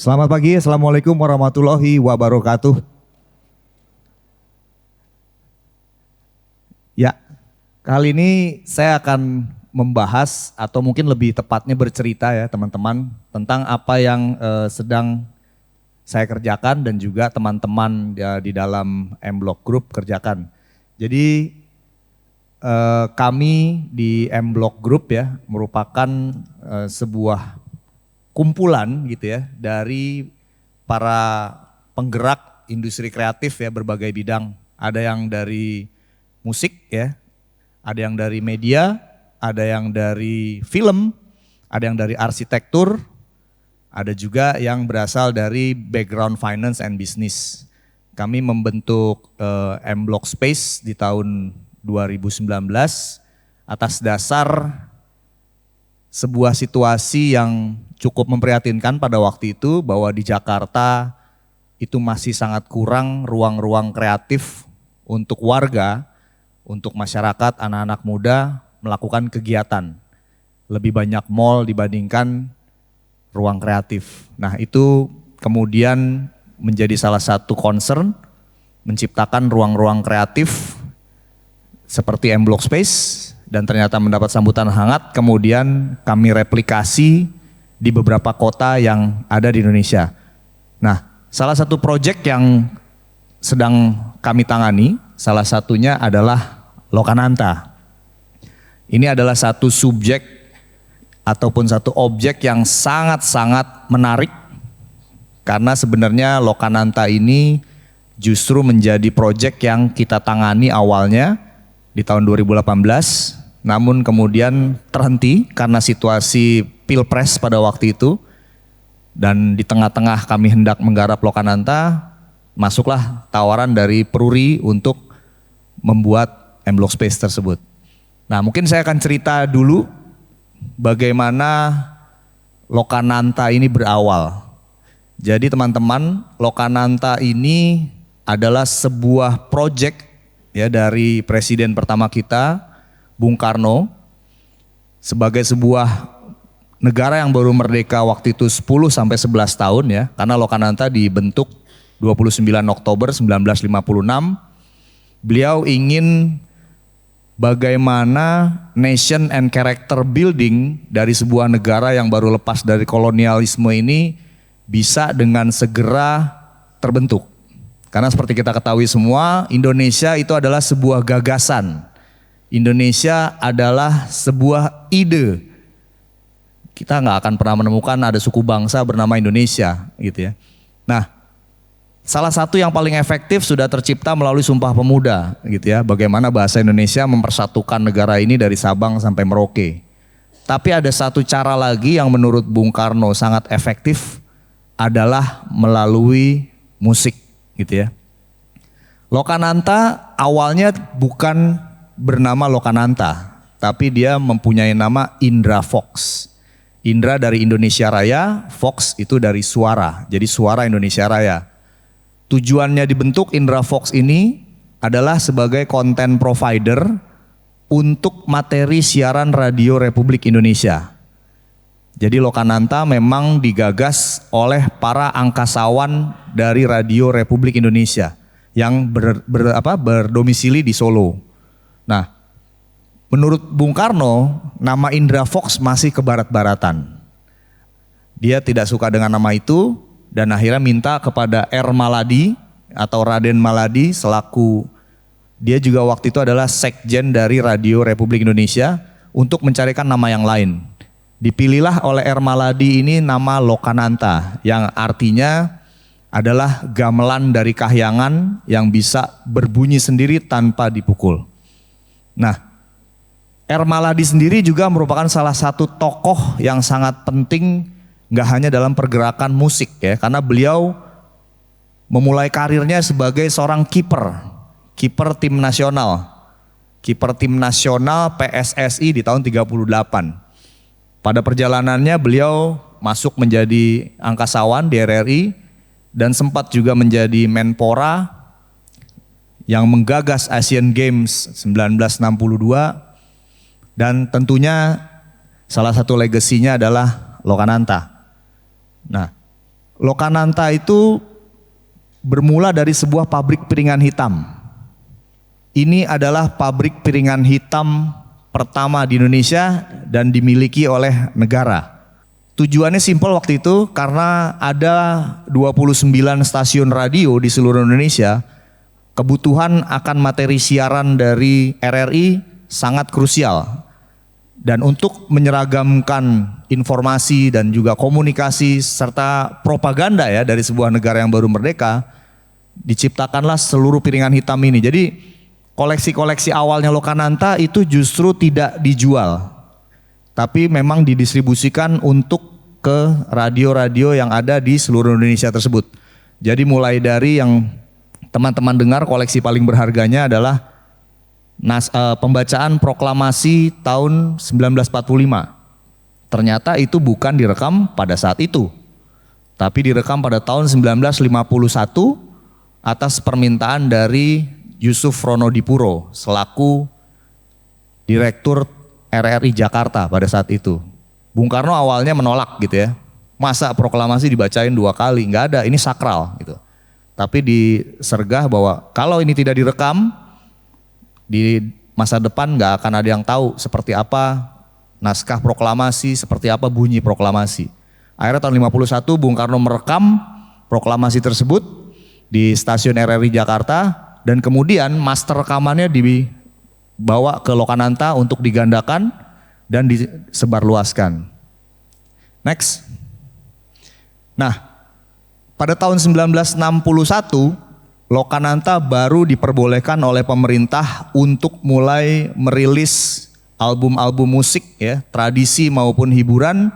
Selamat pagi, Assalamualaikum warahmatullahi wabarakatuh. Ya, kali ini saya akan membahas atau mungkin lebih tepatnya bercerita ya teman-teman tentang apa yang sedang saya kerjakan dan juga teman-teman di dalam M-Block Group kerjakan. Jadi kami di M-Block Group ya merupakan sebuah kumpulan gitu ya dari para penggerak industri kreatif ya berbagai bidang. Ada yang dari musik ya, ada yang dari media, ada yang dari film, ada yang dari arsitektur, ada juga yang berasal dari background finance and business. Kami membentuk M-Block Space di tahun 2019 atas dasar sebuah situasi yang cukup memprihatinkan pada waktu itu bahwa di Jakarta itu masih sangat kurang ruang-ruang kreatif untuk warga, untuk masyarakat, anak-anak muda melakukan kegiatan. Lebih banyak mall dibandingkan ruang kreatif. Nah itu kemudian menjadi salah satu concern menciptakan ruang-ruang kreatif seperti M-Block Space dan ternyata mendapat sambutan hangat. Kemudian kami replikasi di beberapa kota yang ada di Indonesia. Nah salah satu proyek yang sedang kami tangani salah satunya adalah Lokananta. Ini adalah satu subjek ataupun satu objek yang sangat-sangat menarik karena sebenarnya Lokananta ini justru menjadi proyek yang kita tangani awalnya di tahun 2018 namun kemudian terhenti karena situasi Pilpres pada waktu itu dan di tengah-tengah kami hendak menggarap Lokananta masuklah tawaran dari Peruri untuk membuat M-Block Space tersebut. Nah mungkin saya akan cerita dulu bagaimana Lokananta ini berawal. Jadi teman-teman, Lokananta ini adalah sebuah proyek ya dari presiden pertama kita, Bung Karno, sebagai sebuah negara yang baru merdeka waktu itu 10 sampai 11 tahun ya, karena Lokananta dibentuk 29 Oktober 1956. Beliau ingin bagaimana nation and character building dari sebuah negara yang baru lepas dari kolonialisme ini bisa dengan segera terbentuk. Karena seperti kita ketahui semua, Indonesia itu adalah sebuah gagasan. Indonesia adalah sebuah ide. Kita nggak akan pernah menemukan ada suku bangsa bernama Indonesia gitu ya. Nah, salah satu yang paling efektif sudah tercipta melalui Sumpah Pemuda gitu ya. Bagaimana bahasa Indonesia mempersatukan negara ini dari Sabang sampai Merauke. Tapi ada satu cara lagi yang menurut Bung Karno sangat efektif adalah melalui musik gitu ya. Lokananta awalnya bukan bernama Lokananta, tapi dia mempunyai nama Indra Fox. Indra dari Indonesia Raya, Fox itu dari suara, jadi Suara Indonesia Raya. Tujuannya dibentuk Indra Fox ini adalah sebagai content provider untuk materi siaran radio Republik Indonesia. Jadi Lokananta memang digagas oleh para angkasawan dari radio Republik Indonesia yang berdomisili di Solo. Nah, menurut Bung Karno, nama Indra Fox masih ke barat-baratan. Dia tidak suka dengan nama itu dan akhirnya minta kepada R. Maladi atau Raden Maladi selaku dia juga waktu itu adalah sekjen dari Radio Republik Indonesia untuk mencarikan nama yang lain. Dipilihlah oleh R. Maladi ini nama Lokananta yang artinya adalah gamelan dari kahyangan yang bisa berbunyi sendiri tanpa dipukul. Nah, R. Maladi sendiri juga merupakan salah satu tokoh yang sangat penting gak hanya dalam pergerakan musik ya, karena beliau memulai karirnya sebagai seorang kiper tim nasional PSSI di tahun 38. Pada perjalanannya beliau masuk menjadi angkasawan di RRI dan sempat juga menjadi Menpora yang menggagas Asian Games 1962 dan tentunya salah satu legasinya adalah Lokananta. Nah, Lokananta itu bermula dari sebuah pabrik piringan hitam. Ini adalah pabrik piringan hitam pertama di Indonesia dan dimiliki oleh negara. Tujuannya simpel waktu itu karena ada 29 stasiun radio di seluruh Indonesia. Kebutuhan akan materi siaran dari RRI sangat krusial. Dan untuk menyeragamkan informasi dan juga komunikasi serta propaganda ya dari sebuah negara yang baru merdeka, diciptakanlah seluruh piringan hitam ini. Jadi koleksi-koleksi awalnya Lokananta itu justru tidak dijual, tapi memang didistribusikan untuk ke radio-radio yang ada di seluruh Indonesia tersebut. Jadi mulai dari yang teman-teman dengar koleksi paling berharganya adalah pembacaan proklamasi tahun 1945. Ternyata itu bukan direkam pada saat itu, tapi direkam pada tahun 1951 atas permintaan dari Yusuf Ronodipuro selaku Direktur RRI Jakarta pada saat itu. Bung Karno awalnya menolak gitu ya, masa proklamasi dibacain 2 kali, nggak ada, ini sakral gitu. Tapi disergah bahwa kalau ini tidak direkam, di masa depan nggak akan ada yang tahu seperti apa naskah proklamasi, seperti apa bunyi proklamasi. Akhirnya tahun 51 Bung Karno merekam proklamasi tersebut di stasiun RRI Jakarta dan kemudian master rekamannya dibawa ke Lokananta untuk digandakan dan disebarluaskan. Next. Nah, pada tahun 1961 Lokananta baru diperbolehkan oleh pemerintah untuk mulai merilis album-album musik ya, tradisi maupun hiburan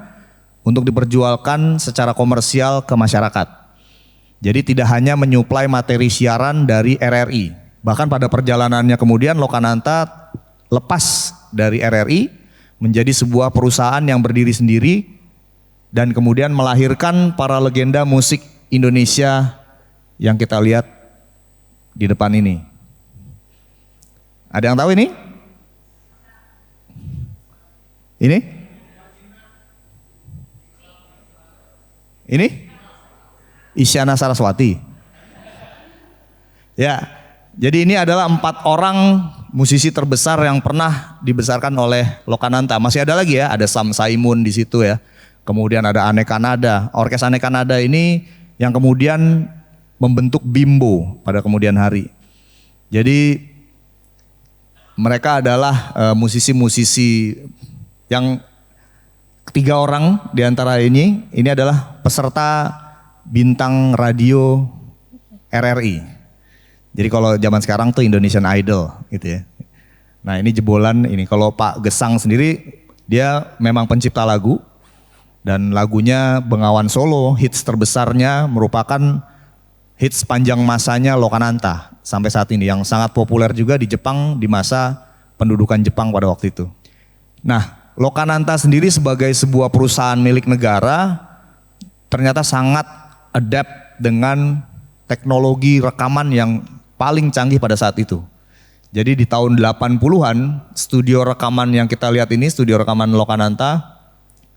untuk diperjualkan secara komersial ke masyarakat. Jadi tidak hanya menyuplai materi siaran dari RRI. Bahkan pada perjalanannya kemudian Lokananta lepas dari RRI menjadi sebuah perusahaan yang berdiri sendiri dan kemudian melahirkan para legenda musik Indonesia yang kita lihat di depan ini. Ada yang tahu ini? Ini? Ini? Isyana Saraswati. Ya, jadi ini adalah 4 orang musisi terbesar yang pernah dibesarkan oleh Lokananta. Masih ada lagi ya, ada Sam Saimun di situ ya. Kemudian ada Aneka Nada. Orkes Aneka Nada ini yang kemudian membentuk Bimbo pada kemudian hari. Jadi mereka adalah musisi-musisi yang 3 orang di antara ini adalah peserta bintang radio RRI. Jadi kalau zaman sekarang tuh Indonesian Idol gitu ya. Nah ini jebolan ini, kalau Pak Gesang sendiri dia memang pencipta lagu dan lagunya Bengawan Solo, hits terbesarnya merupakan hits panjang masanya Lokananta sampai saat ini yang sangat populer juga di Jepang di masa pendudukan Jepang pada waktu itu. Nah, Lokananta sendiri sebagai sebuah perusahaan milik negara ternyata sangat adapt dengan teknologi rekaman yang paling canggih pada saat itu. Jadi di tahun 80-an studio rekaman yang kita lihat ini, studio rekaman Lokananta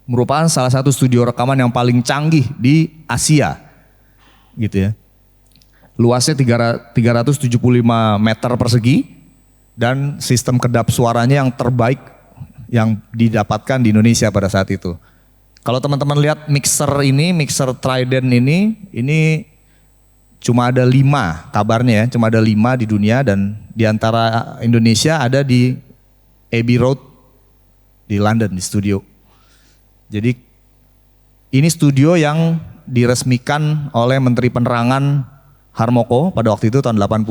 merupakan salah satu studio rekaman yang paling canggih di Asia. Gitu ya. Luasnya 375 meter persegi dan sistem kedap suaranya yang terbaik yang didapatkan di Indonesia pada saat itu. Kalau teman-teman lihat mixer ini, mixer Trident ini cuma ada 5 kabarnya ya, cuma ada 5 di dunia dan di antara Indonesia ada di Abbey Road di London di studio. Jadi ini studio yang diresmikan oleh Menteri Penerangan Harmoko pada waktu itu tahun 85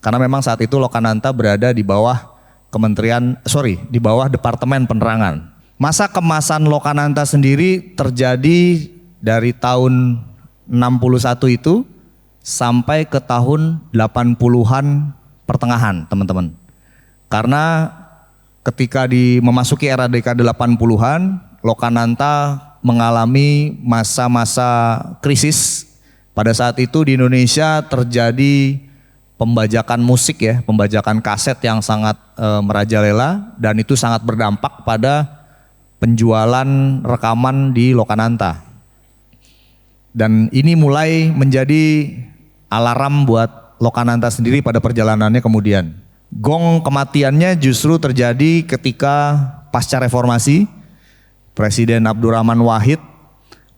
karena memang saat itu Lokananta berada di bawah di bawah Departemen Penerangan. Masa kemasan Lokananta sendiri terjadi dari tahun 61 itu sampai ke tahun 80-an pertengahan, teman-teman. Karena ketika memasuki era dekade 80-an, Lokananta mengalami masa-masa krisis. Pada saat itu di Indonesia terjadi pembajakan musik ya, pembajakan kaset yang sangat merajalela dan itu sangat berdampak pada penjualan rekaman di Lokananta. Dan ini mulai menjadi alarm buat Lokananta sendiri pada perjalanannya kemudian. Gong kematiannya justru terjadi ketika pasca reformasi, Presiden Abdurrahman Wahid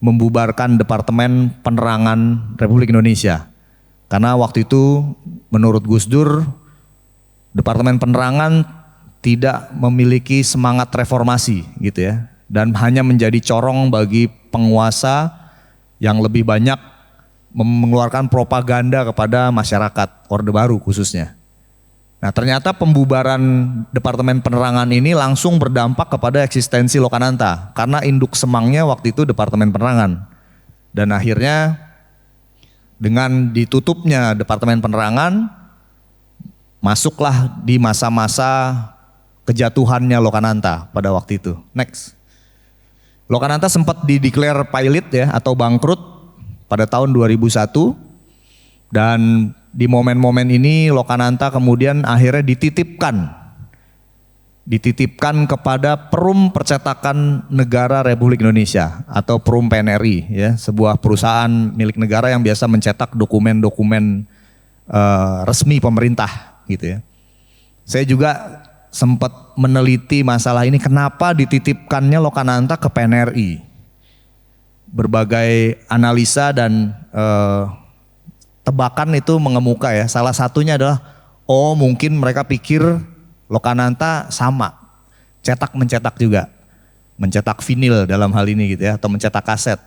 membubarkan Departemen Penerangan Republik Indonesia. Karena waktu itu menurut Gus Dur, Departemen Penerangan tidak memiliki semangat reformasi gitu ya. Dan hanya menjadi corong bagi penguasa yang lebih banyak mengeluarkan propaganda kepada masyarakat, Orde Baru khususnya. Nah ternyata pembubaran Departemen Penerangan ini langsung berdampak kepada eksistensi Lokananta. Karena induk semangnya waktu itu Departemen Penerangan. Dan akhirnya dengan ditutupnya Departemen Penerangan, masuklah di masa-masa kejatuhannya Lokananta pada waktu itu. Next. Lokananta sempat dideklar pilot ya atau bangkrut pada tahun 2001 dan di momen-momen ini Lokananta kemudian akhirnya dititipkan kepada Perum Percetakan Negara Republik Indonesia atau Perum PNRI ya, sebuah perusahaan milik negara yang biasa mencetak dokumen-dokumen resmi pemerintah gitu ya. Saya juga sempat meneliti masalah ini, kenapa dititipkannya Lokananta ke PNRI. Berbagai analisa dan tebakan itu mengemuka ya. Salah satunya adalah, oh mungkin mereka pikir Lokananta sama, mencetak juga. Mencetak vinil dalam hal ini gitu ya, atau mencetak kaset.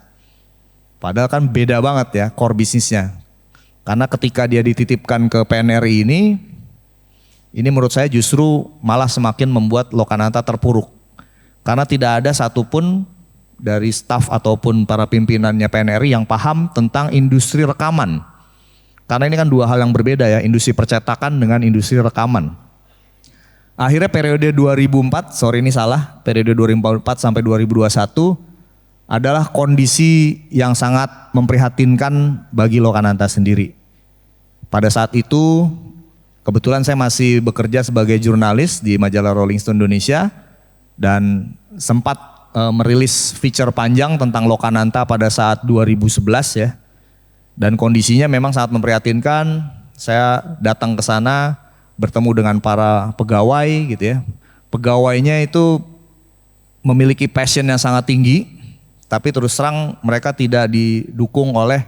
Padahal kan beda banget ya core bisnisnya. Karena ketika dia dititipkan ke PNRI ini menurut saya justru malah semakin membuat Lokananta terpuruk. Karena tidak ada satupun dari staf ataupun para pimpinannya PNRI yang paham tentang industri rekaman. Karena ini kan dua hal yang berbeda ya, industri percetakan dengan industri rekaman. Akhirnya periode 2004 sampai 2021 adalah kondisi yang sangat memprihatinkan bagi Lokananta sendiri. Pada saat itu kebetulan saya masih bekerja sebagai jurnalis di majalah Rolling Stone Indonesia dan sempat merilis feature panjang tentang Lokananta pada saat 2011 ya. Dan kondisinya memang sangat memprihatinkan. Saya datang ke sana bertemu dengan para pegawai gitu ya. Pegawainya itu memiliki passion yang sangat tinggi, tapi terus terang mereka tidak didukung oleh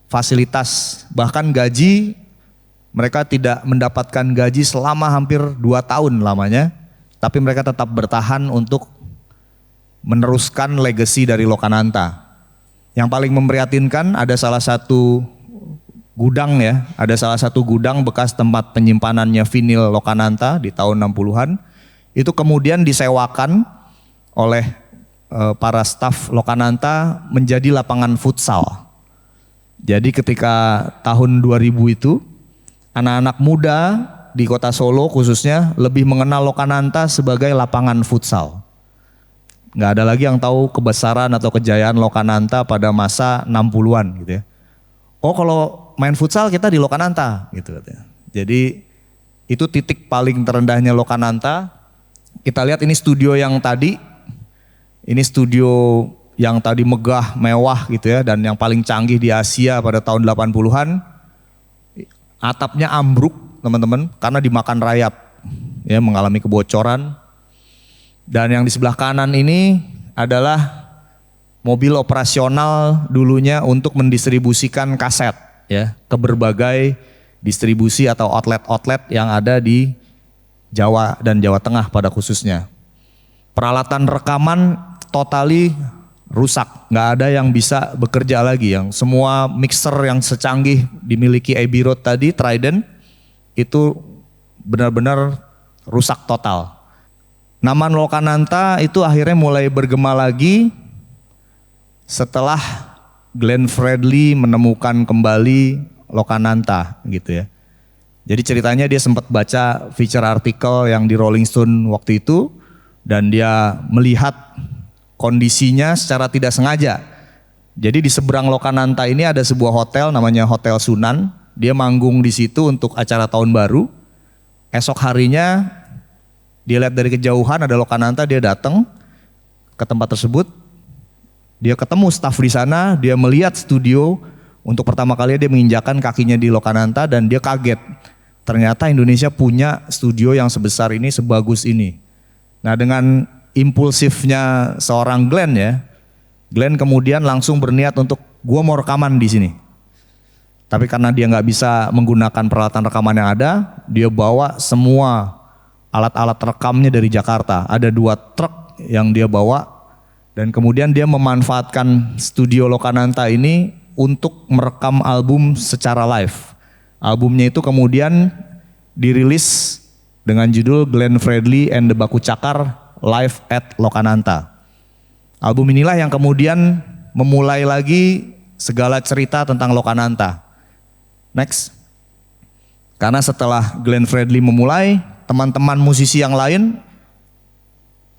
fasilitas, bahkan gaji. Mereka tidak mendapatkan gaji selama hampir 2 tahun lamanya, tapi mereka tetap bertahan untuk meneruskan legacy dari Lokananta. Yang paling memprihatinkan ada salah satu gudang ya, ada salah satu gudang bekas tempat penyimpanannya vinil Lokananta di tahun 60-an, itu kemudian disewakan oleh para staf Lokananta menjadi lapangan futsal. Jadi ketika tahun 2000 itu, anak-anak muda di kota Solo khususnya lebih mengenal Lokananta sebagai lapangan futsal. Nggak ada lagi yang tahu kebesaran atau kejayaan Lokananta pada masa 60-an gitu ya. Oh kalau main futsal kita di Lokananta gitu katanya. Jadi itu titik paling terendahnya Lokananta. Kita lihat ini studio yang tadi. Ini studio yang tadi megah, mewah gitu ya, dan yang paling canggih di Asia pada tahun 80-an. Atapnya ambruk teman-teman karena dimakan rayap ya, mengalami kebocoran. Dan yang di sebelah kanan ini adalah mobil operasional dulunya untuk mendistribusikan kaset ya ke berbagai distribusi atau outlet-outlet yang ada di Jawa dan Jawa Tengah pada khususnya. Peralatan rekaman totali rusak, nggak ada yang bisa bekerja lagi. Yang semua mixer yang secanggih dimiliki Abbey Road tadi, Trident, itu benar-benar rusak total. Nama Lokananta itu akhirnya mulai bergema lagi setelah Glenn Fredly menemukan kembali Lokananta gitu ya. Jadi ceritanya dia sempat baca feature artikel yang di Rolling Stone waktu itu dan dia melihat kondisinya secara tidak sengaja. Jadi di seberang Lokananta ini ada sebuah hotel namanya Hotel Sunan. Dia manggung di situ untuk acara tahun baru. Esok harinya dia lihat dari kejauhan ada Lokananta, dia datang ke tempat tersebut. Dia ketemu staf di sana, dia melihat studio, untuk pertama kali dia menginjakan kakinya di Lokananta dan dia kaget. Ternyata Indonesia punya studio yang sebesar ini, sebagus ini. Nah, dengan impulsifnya seorang Glenn ya, Glenn kemudian langsung berniat untuk gua mau rekaman di sini. Tapi karena dia nggak bisa menggunakan peralatan rekaman yang ada, dia bawa semua alat-alat rekamnya dari Jakarta. Ada 2 truk yang dia bawa dan kemudian dia memanfaatkan studio Lokananta ini untuk merekam album secara live. Albumnya itu kemudian dirilis dengan judul Glenn Fredly and the Baku Cakar Live at Lokananta. Album inilah yang kemudian memulai lagi segala cerita tentang Lokananta. Next. Karena setelah Glenn Fredly memulai, teman-teman musisi yang lain,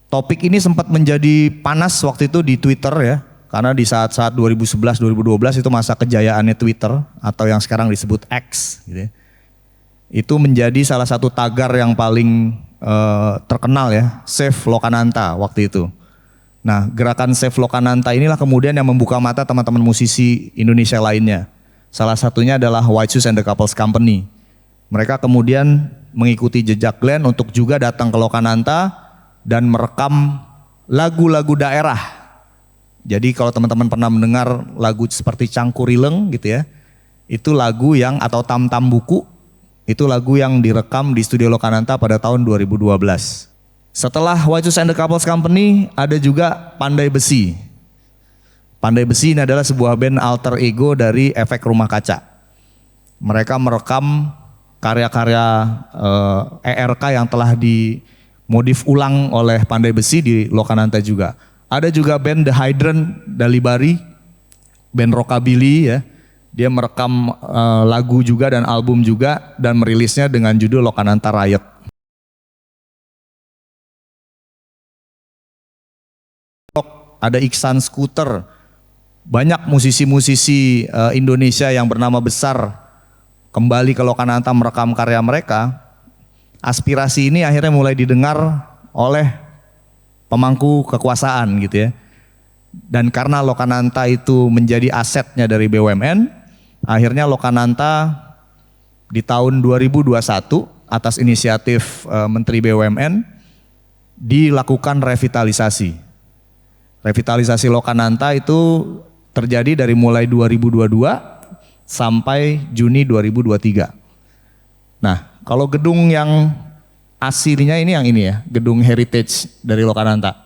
topik ini sempat menjadi panas waktu itu di Twitter ya. Karena di saat-saat 2011-2012 itu masa kejayaannya Twitter atau yang sekarang disebut X gitu ya. Itu menjadi salah satu tagar yang paling terkenal ya, Save Lokananta waktu itu. Nah, gerakan Save Lokananta inilah kemudian yang membuka mata teman-teman musisi Indonesia lainnya. Salah satunya adalah White Shoes and the Couples Company. Mereka kemudian mengikuti jejak Glenn untuk juga datang ke Lokananta dan merekam lagu-lagu daerah. Jadi kalau teman-teman pernah mendengar lagu seperti Cangkurileng gitu ya, itu lagu yang atau Tam-Tam Buku, itu lagu yang direkam di studio Lokananta pada tahun 2012. Setelah White Shoes and the Couples Company ada juga Pandai Besi. Pandai Besi ini adalah sebuah band alter ego dari Efek Rumah Kaca. Mereka merekam karya-karya ERK yang telah dimodif ulang oleh Pandai Besi di Lokananta juga. Ada juga band The Hydrant dari Bali, band rockabilly ya. Dia merekam lagu juga dan album juga dan merilisnya dengan judul Lokananta Riot. Ada Iksan Scooter. Banyak musisi-musisi Indonesia yang bernama besar kembali ke Lokananta merekam karya mereka. Aspirasi ini akhirnya mulai didengar oleh pemangku kekuasaan gitu ya. Dan karena Lokananta itu menjadi asetnya dari BUMN, akhirnya Lokananta di tahun 2021 atas inisiatif Menteri BUMN dilakukan revitalisasi. Revitalisasi Lokananta itu terjadi dari mulai 2022 sampai Juni 2023. Nah, kalau gedung yang aslinya ini yang ini ya, gedung heritage dari Lokananta.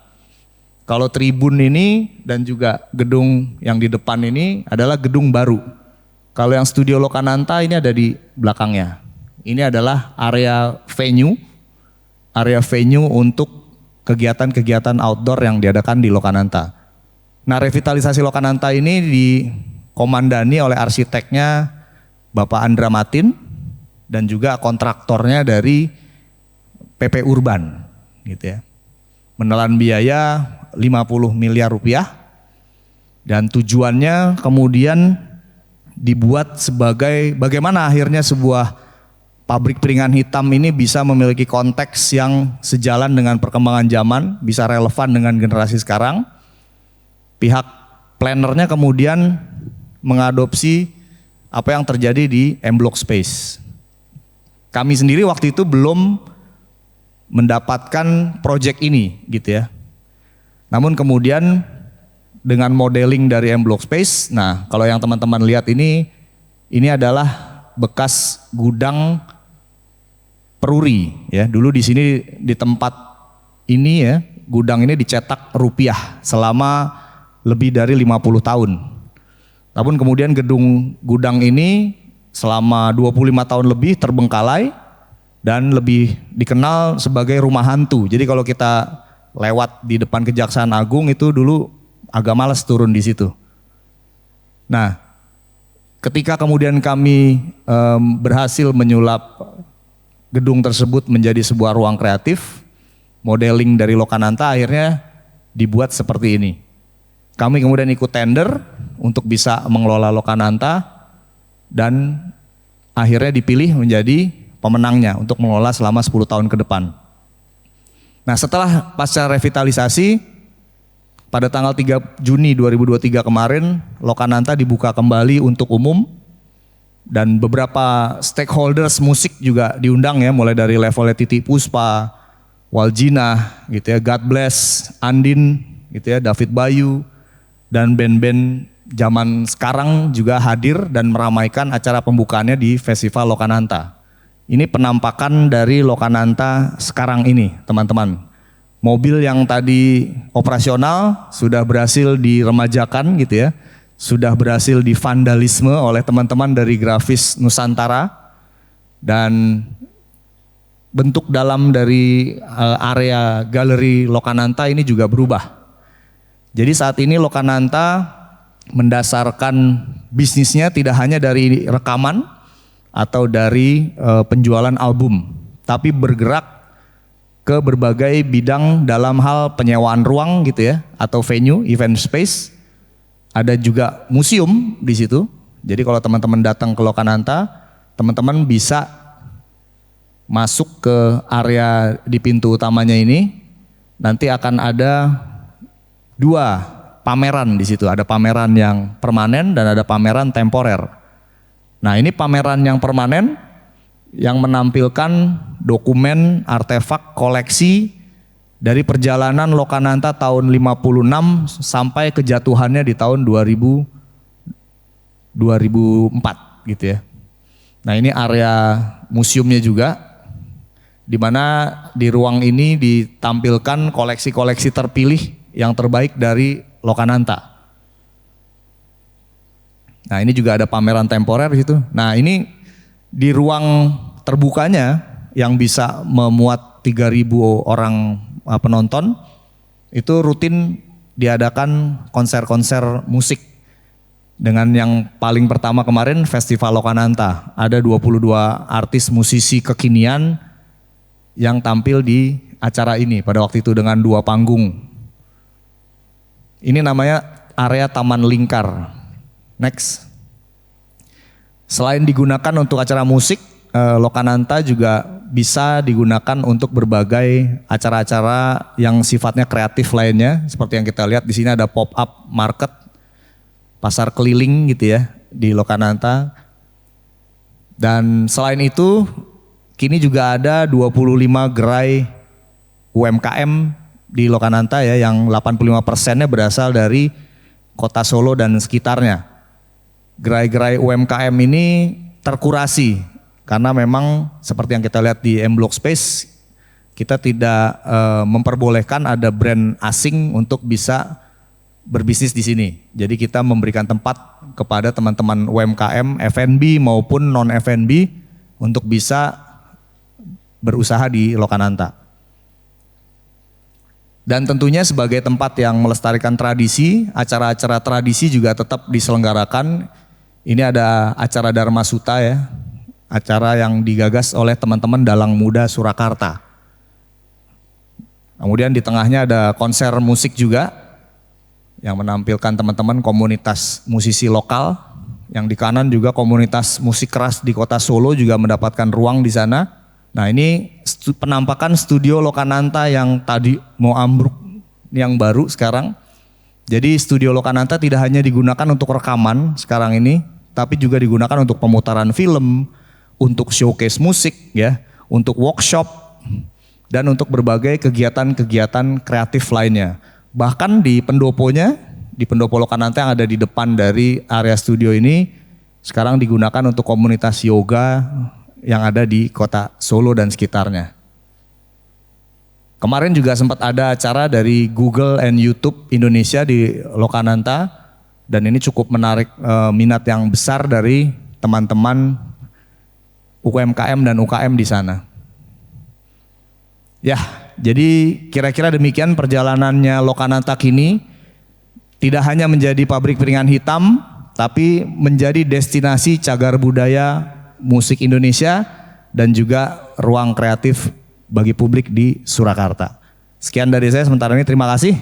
Kalau tribun ini dan juga gedung yang di depan ini adalah gedung baru. Kalau yang studio Lokananta ini ada di belakangnya. Ini adalah area venue untuk kegiatan-kegiatan outdoor yang diadakan di Lokananta. Nah, revitalisasi Lokananta ini dikomandani oleh arsiteknya Bapak Andra Matin dan juga kontraktornya dari PP Urban gitu ya. Menelan biaya 50 miliar rupiah dan tujuannya kemudian dibuat sebagai bagaimana akhirnya sebuah pabrik piringan hitam ini bisa memiliki konteks yang sejalan dengan perkembangan zaman, bisa relevan dengan generasi sekarang. Pihak plannernya kemudian mengadopsi apa yang terjadi di M Block Space. Kami sendiri waktu itu belum mendapatkan proyek ini gitu ya. Namun kemudian dengan modeling dari M Block Space, nah kalau yang teman-teman lihat ini adalah bekas gudang peruri ya. Dulu di sini di tempat ini ya, gudang ini dicetak rupiah selama lebih dari 50 tahun. Namun kemudian gudang ini selama 25 tahun lebih terbengkalai dan lebih dikenal sebagai rumah hantu. Jadi kalau kita lewat di depan Kejaksaan Agung itu dulu agak malas turun di situ. Nah, ketika kemudian kami berhasil menyulap gedung tersebut menjadi sebuah ruang kreatif, modeling dari Lokananta akhirnya dibuat seperti ini. Kami kemudian ikut tender untuk bisa mengelola Lokananta dan akhirnya dipilih menjadi pemenangnya untuk mengelola selama 10 tahun ke depan. Nah, setelah pasca revitalisasi, pada tanggal 3 Juni 2023 kemarin Lokananta dibuka kembali untuk umum dan beberapa stakeholders musik juga diundang ya, mulai dari levelnya Titiek Puspa, Waljina gitu ya, God Bless, Andin gitu ya, David Bayu dan band-band zaman sekarang juga hadir dan meramaikan acara pembukaannya di Festival Lokananta. Ini penampakan dari Lokananta sekarang ini, teman-teman. Mobil yang tadi operasional sudah berhasil diremajakan gitu ya, sudah berhasil divandalisme oleh teman-teman dari Grafis Nusantara, dan bentuk dalam dari area galeri Lokananta ini juga berubah. Jadi saat ini Lokananta mendasarkan bisnisnya tidak hanya dari rekaman atau dari penjualan album, tapi bergerak ke berbagai bidang dalam hal penyewaan ruang gitu ya, atau venue, event space. Ada juga museum di situ. Jadi kalau teman-teman datang ke Lokananta, teman-teman bisa masuk ke area di pintu utamanya ini. Nanti akan ada 2 pameran di situ. Ada pameran yang permanen dan ada pameran temporer. Nah, ini pameran yang permanen yang menampilkan dokumen, artefak, koleksi dari perjalanan Lokananta tahun 56 sampai kejatuhannya di tahun 2004 gitu ya. Nah, ini area museumnya juga, di mana di ruang ini ditampilkan koleksi-koleksi terpilih yang terbaik dari Lokananta. Nah, ini juga ada pameran temporer di situ. Nah, ini di ruang terbukanya yang bisa memuat 3.000 orang penonton, itu rutin diadakan konser-konser musik. Dengan yang paling pertama kemarin Festival Lokananta, ada 22 artis musisi kekinian yang tampil di acara ini pada waktu itu dengan 2 panggung. Ini namanya area Taman Lingkar. Next. Selain digunakan untuk acara musik, Lokananta juga bisa digunakan untuk berbagai acara-acara yang sifatnya kreatif lainnya. Seperti yang kita lihat di sini ada pop-up market, pasar keliling gitu ya di Lokananta. Dan selain itu, kini juga ada 25 gerai UMKM di Lokananta ya, yang 85%-nya berasal dari Kota Solo dan sekitarnya. Gerai-gerai UMKM ini terkurasi karena memang seperti yang kita lihat di M Block Space, kita tidak memperbolehkan ada brand asing untuk bisa berbisnis di sini. Jadi kita memberikan tempat kepada teman-teman UMKM, F&B maupun non F&B untuk bisa berusaha di Lokananta. Dan tentunya sebagai tempat yang melestarikan tradisi, acara-acara tradisi juga tetap diselenggarakan. Ini ada acara Dharma Suta ya, acara yang digagas oleh teman-teman Dalang Muda Surakarta. Kemudian di tengahnya ada konser musik juga yang menampilkan teman-teman komunitas musisi lokal. Yang di kanan juga komunitas musik keras di Kota Solo juga mendapatkan ruang di sana. Nah, ini penampakan studio Lokananta yang tadi mau ambruk, yang baru sekarang. Jadi studio Lokananta tidak hanya digunakan untuk rekaman sekarang ini, tapi juga digunakan untuk pemutaran film, untuk showcase musik ya, untuk workshop, dan untuk berbagai kegiatan-kegiatan kreatif lainnya. Bahkan di pendoponya, di pendopo Lokananta yang ada di depan dari area studio ini, sekarang digunakan untuk komunitas yoga yang ada di Kota Solo dan sekitarnya. Kemarin juga sempat ada acara dari Google and YouTube Indonesia di Lokananta, dan ini cukup menarik minat yang besar dari teman-teman UMKM dan UKM di sana. Ya, jadi kira-kira demikian perjalanannya Lokananta kini. Tidak hanya menjadi pabrik piringan hitam, tapi menjadi destinasi cagar budaya musik Indonesia dan juga ruang kreatif bagi publik di Surakarta. Sekian dari saya sementara ini, terima kasih.